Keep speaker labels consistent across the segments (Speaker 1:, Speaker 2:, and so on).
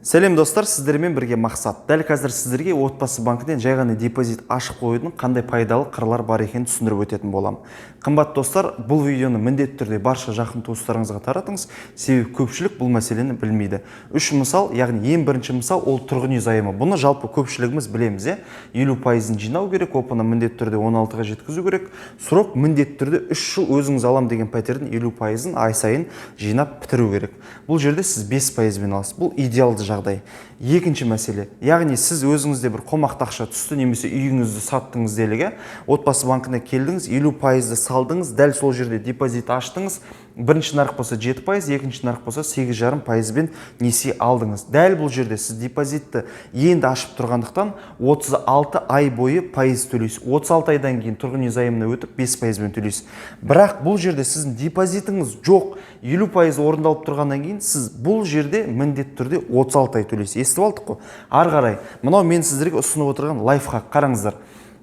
Speaker 1: Сәлем достар, сіздермен бірге мақсат. Дәл қазір сіздерге отбасы банкінен жай ғана депозит ашып қоюдың қандай пайдалы қырлар бар екенін түсіндіріп өтетін боламын. Қымбат достар, бұл видеоны міндетті түрде барша жақын туыстарыңызға таратыңыз, себебі көпшілік бұл мәселені білмейді. Үш мысал, яғни ең бірінші мысал ол тұрғын үй займы. Бұны жалпы көпшілігіміз білеміз, 50% жинау керек, опыны міндетті түрде 16-ға жеткізу керек. Срок міндетті түрде 3 жыл өзіңіз алам деген пәтердің 50%-ын ай сайын жинап бітіру керек. Бұл жерде сіз 5%-бен аласыз. Бұл идеалды жағдай. Екінші мәселе, яғни сіз өзіңізде бір қомақты ақша түсті, немесе үйіңізді саттыңыз деліге, отбасы банкіне келдіңіз, 50%-ді салдыңыз, дәл сол жерде депозит аштыңыз, бірінші нарық болса 7%, екінші нарық болса 8,5%-бен несие алдыңыз. Дәл бұл жерде сіз депозитті енді ашып тұрғандықтан 36 ай бойы пайыз төлейсіз. 36 айдан кейін тұрғын үй займына өтіп 5%-бен төлейсіз. Бірақ бұл жерде сіздің депозитіңіз жоқ, 50% орындалып тұрғаннан кейін сіз бұл жерде міндетті түрде 36 ай төлейсіз. Естіп алдық қой. Ары қарай, мынау мен сіздерге ұсынып отырған лайфхак, қараңыздар.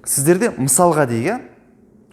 Speaker 1: Сіздерде мысалға дейік,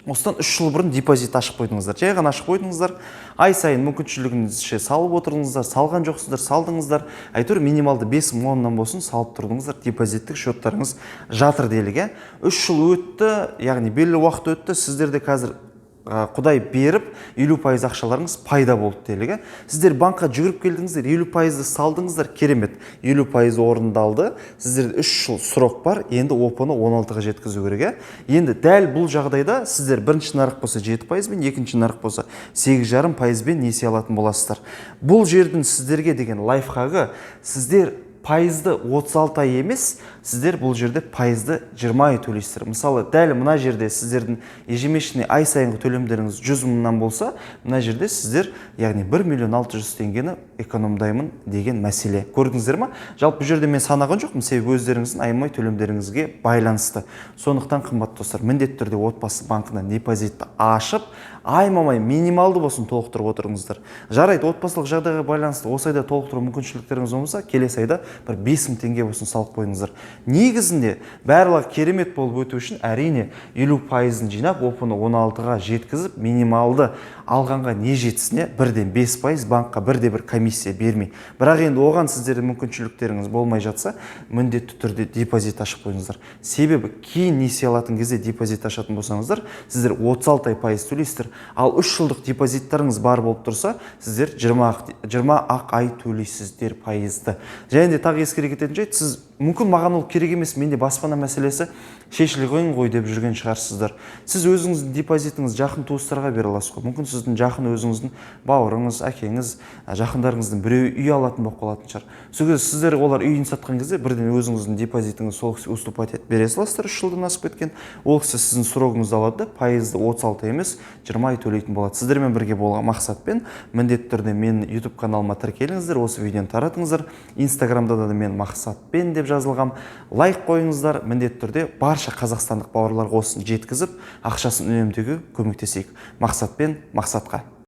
Speaker 1: осыдан 3 жыл бұрын депозит ашып қойдыңыздар. Жай ғана ашып қойдыңыздар. Ай сайын мүмкіншілігіңізше салып отырдыңыздар, салған жоқсыздар, салдыңыздар. Әйтеуір минималды 5 миллионнан болсын салып тұрдыңыздар. Депозиттік шоттарыңыз жатыр делік. 3 жыл өтті, яғни белгілі уақыт өтті. Сіздерде қазір Құдай беріп, 50% ақшаларыңыз пайда болды делігі. Сіздер банкқа жүгіріп келдіңіздер, 50%-ді салдыңыздар, керемет. 50% орындалды, сіздерде 3 жыл срок бар, енді опыны 16-ға жеткізу керек. Енді дәл бұл жағдайда сіздер бірінші нарық болса 7%-бен, екінші нарық болса 8,5%-бен несие алатын боласыздар. Бұл жердің сіздерге деген лайфхагы, сіздер пайызды 36 ай емес, сіздер бұл жерде пайызды 20 ай төлейсіздер. Мысалы, дәл мына жерде сіздердің ежемесячный ай сайынғы төлемдеріңіз 100 мыңнан болса, мына жерде сіздер, яғни 1 миллион 600 теңгені экономдаймын деген мәселе. Көрдіңіздер ма? Жалпы бұл жерде мен санаған жоқпын, себебі өздеріңіздің айырмай төлемдеріңізге байланысты. Сондықтан қымбат достар, міндетті түрде отбасы банкынан депозитті ашып, аймамай минималды болсын толықтырып отырыңыздар. Жарайды, отбасылық жағдайға байланысты осы айда толықтыру мүмкіншіліктеріңіз болмаса, келесі айда бір 5000 теңге болсын салып қойыңыздар. Негізінде барлығы керемет болып өту үшін әрине 50%-ін жинап, опыны 16-ға жеткізіп, минималды алғанға не жетісіне бірден 5% банкқа бірде-бір комиссия бермей. Бірақ енді оған сіздердің мүмкіншіліктеріңіз болмай жатса, міндетті түрде депозит ашып қойыңыздар. Себебі кейін несие алатын кезде депозит ашатын болсаңыздар, сіздер 36 ай пайыз төлейсіздер. Ал 3 жылдық депозиттарыңыз бар болып тұрса, сіздер 20 ақ ай төлейсіздер пайызды. Және де тағы ескере кететін жайт, сіз мүмкін маған ол керек емес, менде баспана мәселесі шешіле қойын ғой деп жүрген шығарсыздар. Сіз өзіңіздің депозитіңіз жақын туыстарға бере аласыз ғой. Мүмкін сіздің жақын өзіңіздің бауырыңыз, әкеңіз, жақындарыңыздың біреуі үй алатын болып қалатын шығар. Сол кезде сіздер олар үйін сатқан кезде бірден өзіңіздің депозитіңіз сол кісіге уступать етіп бере саласыздар, 3 жылдан асып кеткен. Ол кісі сіздің срогыңызды алады, пайызды 36 емес, 20 ай төлейтін болады. Сіздермен бірге болған мақсатпен міндетті түрде менің YouTube каналыма тіркеліңіздер, осы видеоны таратыңыздар. Инстаграмда да мен мақсатпен деп жазылғам. Лайк қойыңыздар, міндетті түрде барша қазақстандық бауырларға осын жеткізіп, ақшасын үнемдеуге көмектесейік. Мақсатпен мақсатқа.